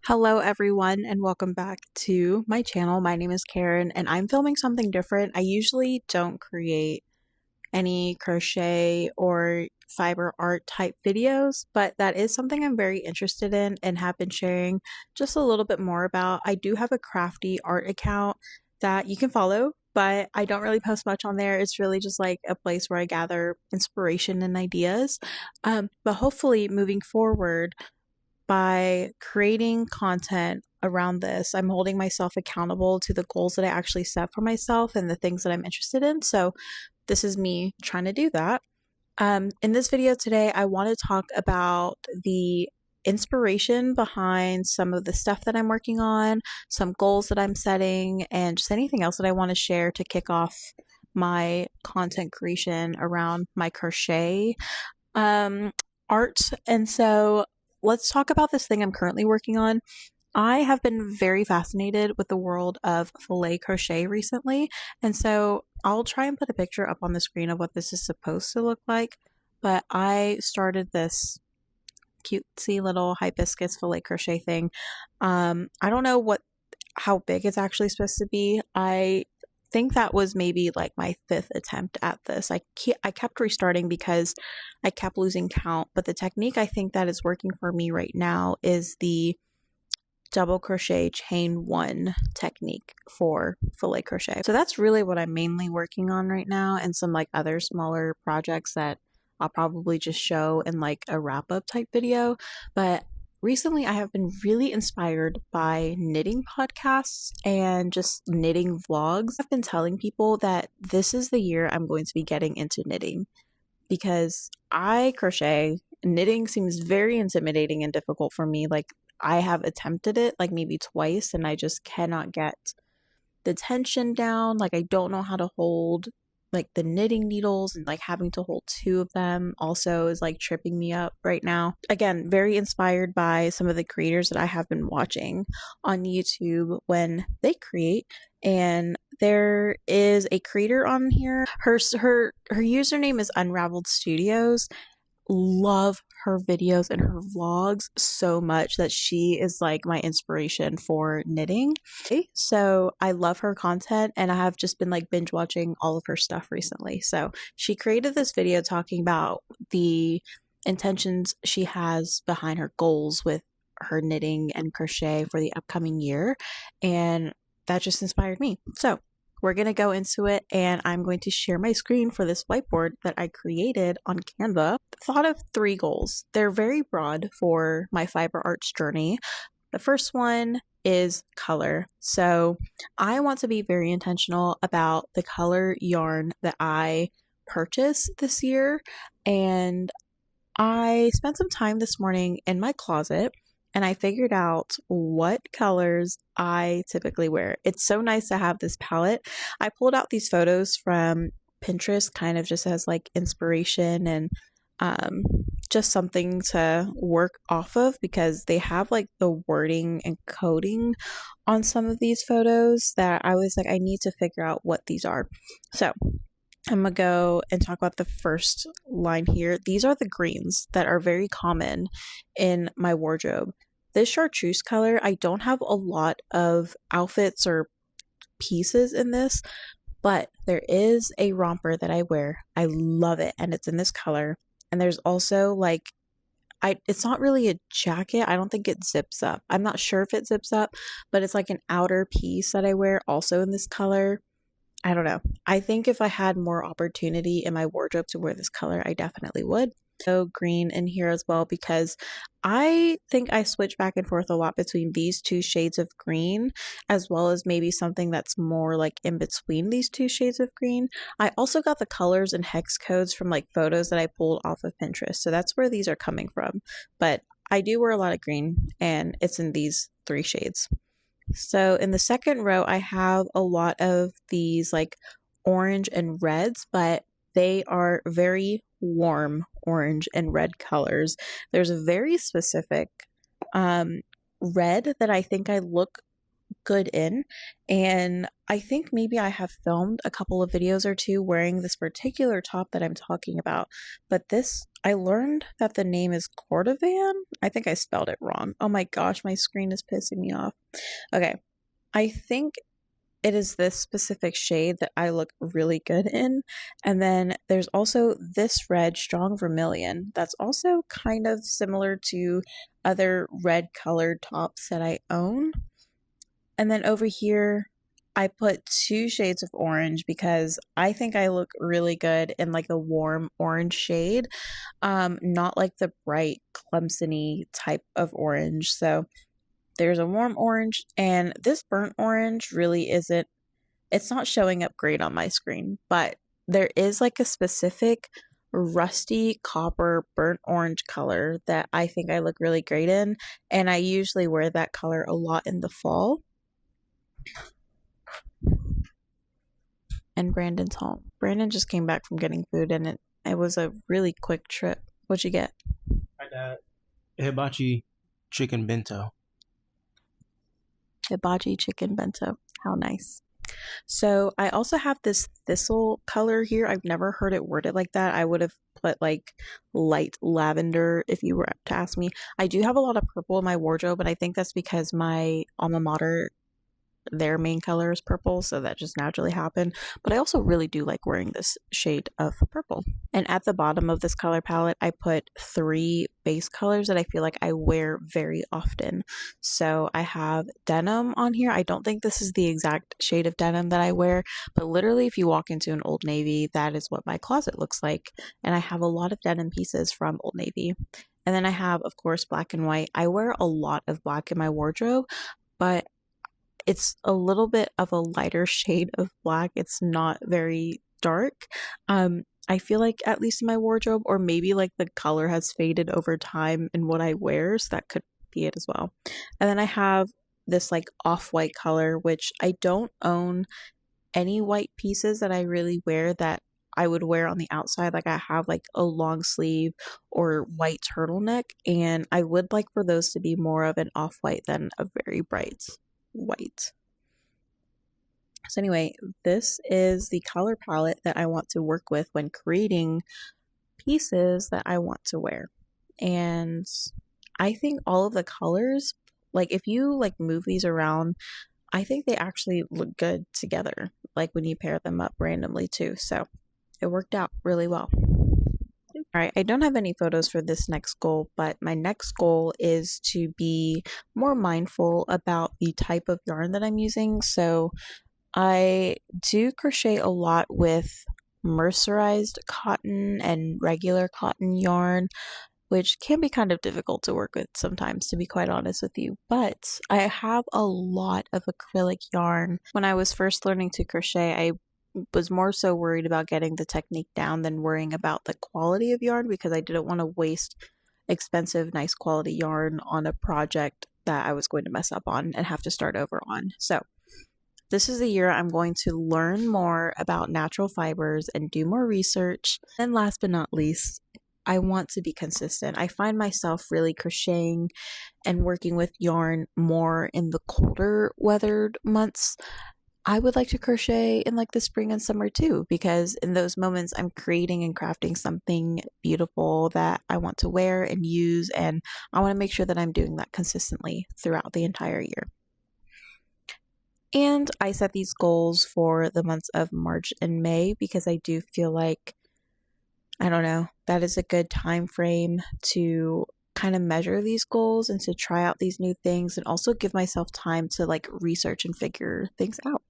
Hello everyone and welcome back to my channel. My name is Karen and I'm filming something different. I usually don't create any crochet or fiber art type videos, but that is something I'm very interested in and have been sharing just a little bit more about. I do have a crafty art account that you can follow, but I don't really post much on there. It's really just like a place where I gather inspiration and ideas. But hopefully moving forward, by creating content around this, I'm holding myself accountable to the goals that I actually set for myself and the things that I'm interested in. So this is me trying to do that. In this video today, I want to talk about the inspiration behind some of the stuff that I'm working on, some goals that I'm setting, and just anything else that I want to share to kick off my content creation around my crochet art. And so let's talk about this thing I'm currently working on. I have been very fascinated with the world of filet crochet recently, and so I'll try and put a picture up on the screen of what this is supposed to look like, but I started this cutesy little hibiscus filet crochet thing. I don't know how big it's actually supposed to be. I think that was maybe like my fifth attempt at this. I kept restarting because I kept losing count, but the technique I think that is working for me right now is the double crochet chain one technique for filet crochet. So that's really what I'm mainly working on right now, and some like other smaller projects that I'll probably just show in like a wrap up type video. But recently I have been really inspired by knitting podcasts and just knitting vlogs. I've been telling people that this is the year I'm going to be getting into knitting because I crochet. Knitting seems very intimidating and difficult for me. Like, I have attempted it like maybe twice and I just cannot get the tension down. Like, I don't know how to hold like the knitting needles, and like having to hold two of them also is like tripping me up right now. Again, very inspired by some of the creators that I have been watching on YouTube when they create. And there is a creator on here. Her username is Unraveled Studios. Love her videos and her vlogs so much that she is like my inspiration for knitting. So I love her content and I have just been like binge watching all of her stuff recently. So she created this video talking about the intentions she has behind her goals with her knitting and crochet for the upcoming year, and that just inspired me. So we're going to go into it, and I'm going to share my screen for this whiteboard that I created on Canva. Thought of 3 goals. They're very broad for my fiber arts journey. The first one is color. So I want to be very intentional about the color yarn that I purchase this year. And I spent some time this morning in my closet and I figured out what colors I typically wear. It's so nice to have this palette. I pulled out these photos from Pinterest kind of just as like inspiration and just something to work off of, because they have like the wording and coding on some of these photos that I was like, I need to figure out what these are. So I'm gonna go and talk about the first line here. These are the greens that are very common in my wardrobe. This chartreuse color, I don't have a lot of outfits or pieces in this, but there is a romper that I wear. I love it, and it's in this color. And there's also like, it's not really a jacket. I don't think it zips up. I'm not sure if it zips up, but it's like an outer piece that I wear also in this color. I don't know. I think if I had more opportunity in my wardrobe to wear this color, I definitely would. So green in here as well, because I think I switch back and forth a lot between these 2 shades of green, as well as maybe something that's more like in between these 2 shades of green. I also got the colors and hex codes from like photos that I pulled off of Pinterest. So that's where these are coming from. But I do wear a lot of green, and it's in these 3 shades. So in the second row, I have a lot of these like orange and reds, but they are very warm orange and red colors. There's a very specific red that I think I look good in, and I think maybe I have filmed a couple of videos or 2 wearing this particular top that I'm talking about, but this I learned that the name is cordovan. I think I spelled it wrong. Oh my gosh, my screen is pissing me off. Okay, I think it is this specific shade that I look really good in. And then there's also this red, strong vermilion, that's also kind of similar to other red colored tops that I own. And then over here, I put 2 shades of orange because I think I look really good in like a warm orange shade, not like the bright Clemson-y type of orange. So there's a warm orange, and this burnt orange really isn't, it's not showing up great on my screen, but there is like a specific rusty copper burnt orange color that I think I look really great in, and I usually wear that color a lot in the fall. And Brandon's home. Brandon just came back from getting food, and it was a really quick trip. What'd you get? I got hibachi chicken bento. Hibachi chicken bento. How nice. So I also have this thistle color here. I've never heard it worded like that. I would have put like light lavender if you were to ask me. I do have a lot of purple in my wardrobe, and I think that's because my alma mater, their main color is purple, so that just naturally happened. But I also really do like wearing this shade of purple. And at the bottom of this color palette, I put 3 base colors that I feel like I wear very often. So I have denim on here. I don't think this is the exact shade of denim that I wear, but literally if you walk into an Old Navy, that is what my closet looks like. And I have a lot of denim pieces from Old Navy. And then I have, of course, black and white. I wear a lot of black in my wardrobe, but it's a little bit of a lighter shade of black. It's not very dark. I feel like, at least in my wardrobe, or maybe like the color has faded over time in what I wear, so that could be it as well. And then I have this like off-white color, which I don't own any white pieces that I really wear that I would wear on the outside. Like I have like a long sleeve or white turtleneck, and I would like for those to be more of an off-white than a very bright white. So anyway, this is the color palette that I want to work with when creating pieces that I want to wear. And I think all of the colors, like if you like move these around, I think they actually look good together, like when you pair them up randomly too. So it worked out really well. All right, I don't have any photos for this next goal, but my next goal is to be more mindful about the type of yarn that I'm using. So I do crochet a lot with mercerized cotton and regular cotton yarn, which can be kind of difficult to work with sometimes, to be quite honest with you. But I have a lot of acrylic yarn. When I was first learning to crochet, I was more so worried about getting the technique down than worrying about the quality of yarn, because I didn't want to waste expensive, nice quality yarn on a project that I was going to mess up on and have to start over on. So this is the year I'm going to learn more about natural fibers and do more research. And last but not least, I want to be consistent. I find myself really crocheting and working with yarn more in the colder weathered months. I would like to crochet in like the spring and summer too, because in those moments I'm creating and crafting something beautiful that I want to wear and use, and I want to make sure that I'm doing that consistently throughout the entire year. And I set these goals for the months of March and May because I do feel like, I don't know, that is a good time frame to kind of measure these goals and to try out these new things, and also give myself time to like research and figure things out.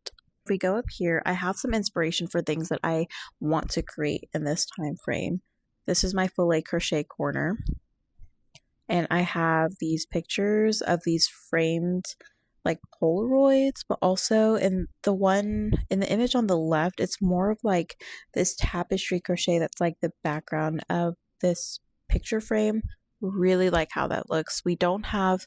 If we go up here, I have some inspiration for things that I want to create in this time frame. This is my filet crochet corner, and I have these pictures of these framed like Polaroids, but also in the image on the left, it's more of like this tapestry crochet that's like the background of this picture frame. Really like how that looks. We don't have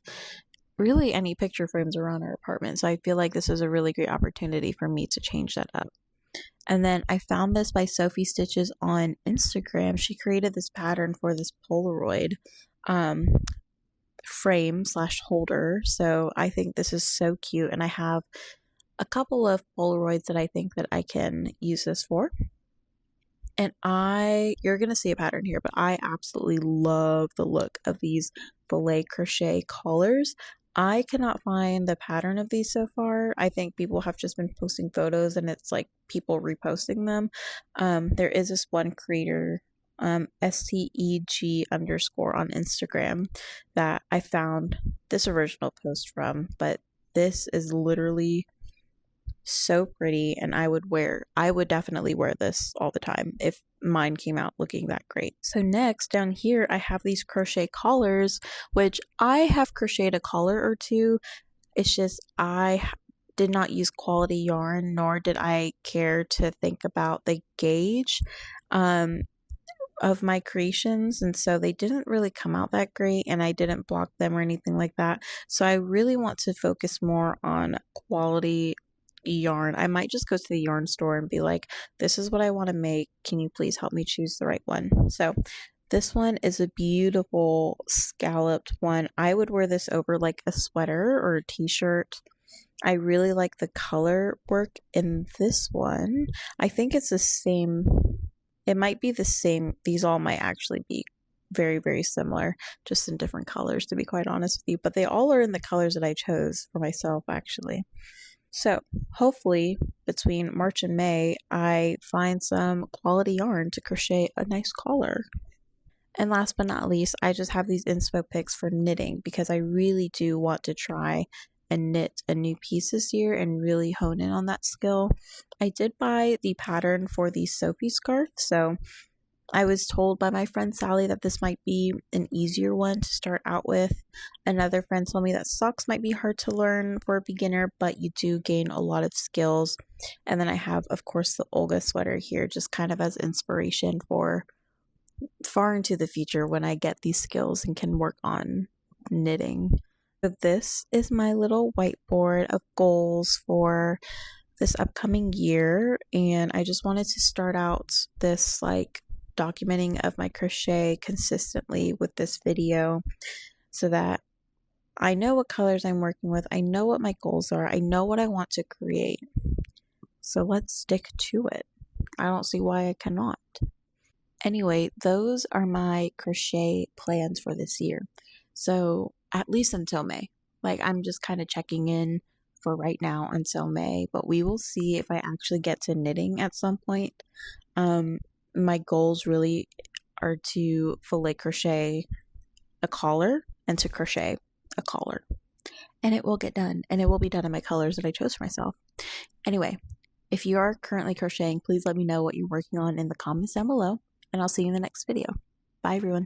really any picture frames around our apartment, so I feel like this is a really great opportunity for me to change that up. And then I found this by Sophie Stitches on Instagram. She created this pattern for this Polaroid frame slash holder. So I think this is so cute, and I have a couple of Polaroids that I think that I can use this for. And you're going to see a pattern here, but I absolutely love the look of these filet crochet collars. I cannot find the pattern of these so far. I think people have just been posting photos and it's like people reposting them. There is this one creator, STEG underscore on Instagram, that I found this original post from, but this is literally so pretty, and I would definitely wear this all the time if mine came out looking that great. So next down here I have these crochet collars, which I have crocheted a collar or two. It's just did not use quality yarn, nor did I care to think about the gauge um of my creations, and so they didn't really come out that great, and I didn't block them or anything like that. So I really want to focus more on quality yarn. I might just go to the yarn store and be like, this is what I want to make, can you please help me choose the right one? So this one is a beautiful scalloped one. I would wear this over like a sweater or a t-shirt. I really like the color work in this one. I think it's the same. It might be the same. These all might actually be very, very similar, just in different colors, to be quite honest with you. But they all are in the colors that I chose for myself, actually. So hopefully between March and May, I find some quality yarn to crochet a nice collar. And last but not least, I just have these inspo picks for knitting because I really do want to try and knit a new piece this year and really hone in on that skill. I did buy the pattern for the Sophie scarf, so I was told by my friend Sally that this might be an easier one to start out with. Another friend told me that socks might be hard to learn for a beginner, but you do gain a lot of skills. And then I have, of course, the Olga sweater here just kind of as inspiration for far into the future when I get these skills and can work on knitting. So this is my little whiteboard of goals for this upcoming year, and I just wanted to start out this like documenting of my crochet consistently with this video so that I know what colors I'm working with, I know what my goals are, I know what I want to create. So let's stick to it. I don't see why I cannot. Anyway, those are my crochet plans for this year. So at least until May. Like I'm just kind of checking in for right now until May, but we will see if I actually get to knitting at some point. My goals really are to fillet crochet a collar and to crochet a collar. And it will get done, and it will be done in my colors that I chose for myself. Anyway, if you are currently crocheting, please let me know what you're working on in the comments down below, and I'll see you in the next video. Bye, everyone.